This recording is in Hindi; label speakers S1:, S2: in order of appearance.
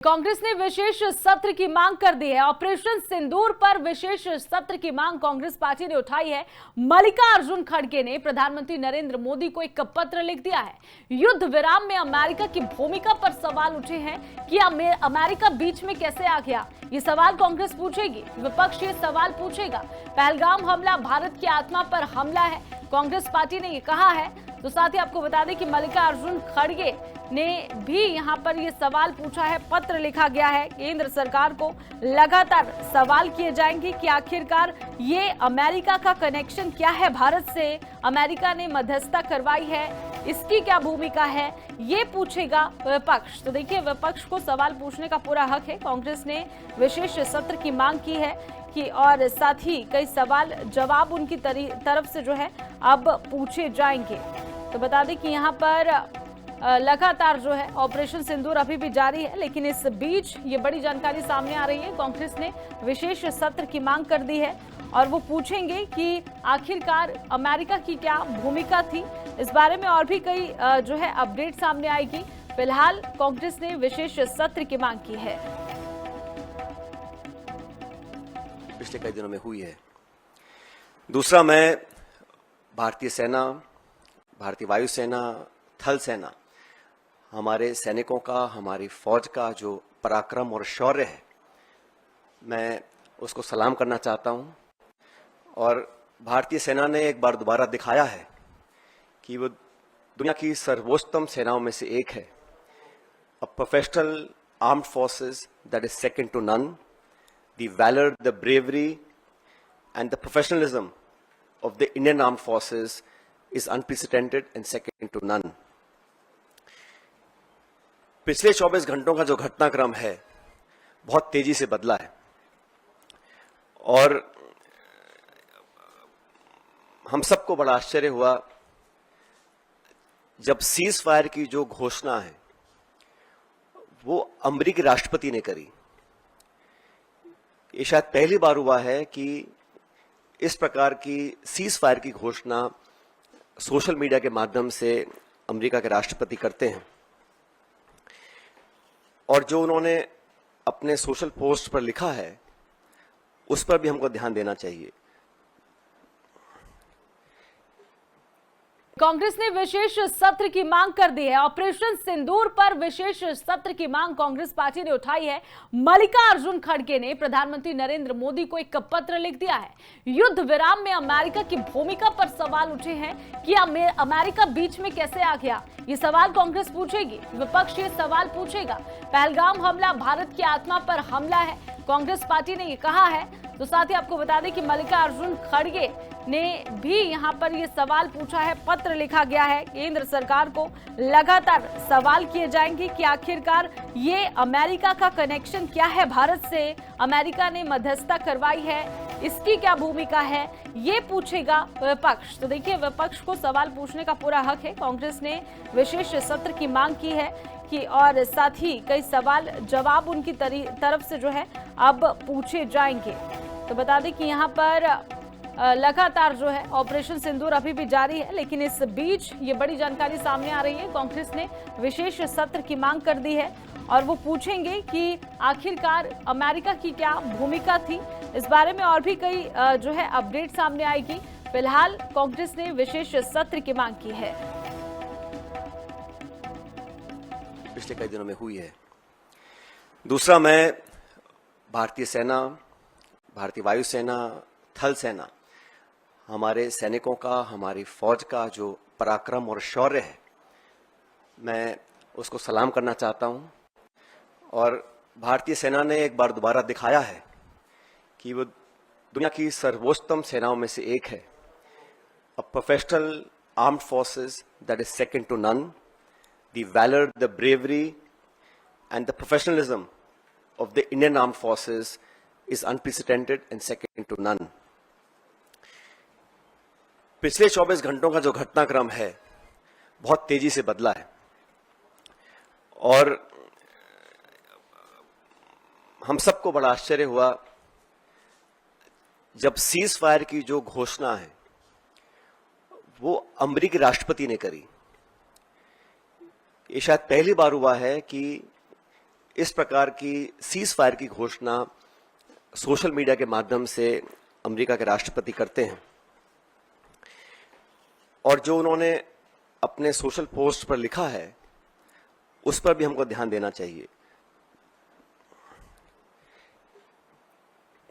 S1: कांग्रेस ने विशेष सत्र की मांग कर दी है। ऑपरेशन सिंदूर पर विशेष सत्र की मांग कांग्रेस पार्टी ने उठाई है। मल्लिकार्जुन खड़गे ने प्रधानमंत्री नरेंद्र मोदी को एक पत्र लिख दिया है। युद्ध विराम में अमेरिका की भूमिका पर सवाल उठे हैं कि अमेरिका बीच में कैसे आ गया। ये सवाल कांग्रेस पूछेगी, विपक्ष ये सवाल पूछेगा। पहलगाम हमला भारत की आत्मा पर हमला है, कांग्रेस पार्टी ने ये कहा है। तो साथ ही आपको बता दें कि मल्लिकार्जुन खड़गे ने भी यहां पर ये सवाल पूछा है, पत्र लिखा गया है। केंद्र सरकार को लगातार सवाल किए जाएंगे कि आखिरकार ये अमेरिका का कनेक्शन क्या है भारत से, अमेरिका ने मध्यस्थता करवाई है, इसकी क्या भूमिका है, ये पूछेगा विपक्ष। तो देखिए, विपक्ष को सवाल पूछने का पूरा हक है। कांग्रेस ने विशेष सत्र की मांग की है कि और साथ ही कई सवाल जवाब उनकी तरफ से जो है अब पूछे जाएंगे। तो बता दें कि यहाँ पर लगातार जो है ऑपरेशन सिंदूर अभी भी जारी है, लेकिन इस बीच ये बड़ी जानकारी सामने आ रही है। कांग्रेस ने विशेष सत्र की मांग कर दी है और वो पूछेंगे कि आखिरकार अमेरिका की क्या भूमिका थी। इस बारे में और भी कई जो है अपडेट सामने आएगी। फिलहाल कांग्रेस ने विशेष सत्र की मांग की है।
S2: पिछले कई दिनों में हुई है। दूसरा, मैं भारतीय सेना, भारतीय वायुसेना, थल सेना, हमारे सैनिकों का, हमारी फौज का जो पराक्रम और शौर्य है, मैं उसको सलाम करना चाहता हूं। और भारतीय सेना ने एक बार दोबारा दिखाया है कि वो दुनिया की सर्वोत्तम सेनाओं में से एक है। A professional armed forces that is second to none. The valor, the bravery and the professionalism of the Indian Armed Forces is unprecedented and second to none. पिछले 24 घंटों का जो घटनाक्रम है बहुत तेजी से बदला है और हम सबको बड़ा आश्चर्य हुआ जब सीज फायर की जो घोषणा है वो अमेरिकी राष्ट्रपति ने करी। ये शायद पहली बार हुआ है कि इस प्रकार की सीज फायर की घोषणा सोशल मीडिया के माध्यम से अमेरिका के राष्ट्रपति करते हैं। और जो उन्होंने अपने सोशल पोस्ट पर लिखा है उस पर भी हमको ध्यान देना चाहिए।
S1: कांग्रेस ने विशेष सत्र की मांग कर दी है। ऑपरेशन सिंदूर पर विशेष सत्र की मांग कांग्रेस पार्टी ने उठाई है। मल्लिकार्जुन खड़गे ने प्रधानमंत्री नरेंद्र मोदी को एक पत्र लिख दिया है। युद्ध विराम में अमेरिका की भूमिका पर सवाल उठे हैं कि अमेरिका बीच में कैसे आ गया। ये सवाल कांग्रेस पूछेगी, विपक्ष ये सवाल पूछेगा। पहलगाम हमला भारत की आत्मा पर हमला है, कांग्रेस पार्टी ने ये कहा है। तो साथ ही आपको बता दें कि मल्लिकार्जुन खड़गे ने भी यहां पर ये सवाल पूछा है, पत्र लिखा गया है। केंद्र सरकार को लगातार सवाल किए जाएंगे कि आखिरकार ये अमेरिका का कनेक्शन क्या है भारत से, अमेरिका ने मध्यस्थता करवाई है, इसकी क्या भूमिका है, ये पूछेगा विपक्ष। तो देखिए, विपक्ष को सवाल पूछने का पूरा हक है। कांग्रेस ने विशेष सत्र की मांग की है कि और साथ ही कई सवाल जवाब उनकी तरफ से जो है अब पूछे जाएंगे। तो बता दें कि यहाँ पर लगातार जो है ऑपरेशन सिंदूर अभी भी जारी है, लेकिन इस बीच ये बड़ी जानकारी सामने आ रही है। कांग्रेस ने विशेष सत्र की मांग कर दी है और वो पूछेंगे कि आखिरकार अमेरिका की क्या भूमिका थी। इस बारे में और भी कई जो है अपडेट सामने आएगी। फिलहाल कांग्रेस ने विशेष सत्र की मांग की है।
S2: पिछले कई दिनों में हुई है। दूसरा, मैं भारतीय सेना, भारतीय वायुसेना, थल सेना, हमारे सैनिकों का, हमारी फौज का जो पराक्रम और शौर्य है, मैं उसको सलाम करना चाहता हूं। और भारतीय सेना ने एक बार दोबारा दिखाया है कि वो दुनिया की सर्वोत्तम सेनाओं में से एक है। A professional armed forces that is second to none. The valor, the bravery and the professionalism of the Indian Armed Forces is unprecedented and second to none. पिछले 24 घंटों का जो घटनाक्रम है बहुत तेजी से बदला है और हम सबको बड़ा आश्चर्य हुआ जब सीज फायर की जो घोषणा है वो अमेरिकी राष्ट्रपति ने करी। ये शायद पहली बार हुआ है कि इस प्रकार की सीज फायर की घोषणा सोशल मीडिया के माध्यम से अमेरिका के राष्ट्रपति करते हैं और जो उन्होंने अपने सोशल पोस्ट पर लिखा है उस पर भी हमको ध्यान देना चाहिए।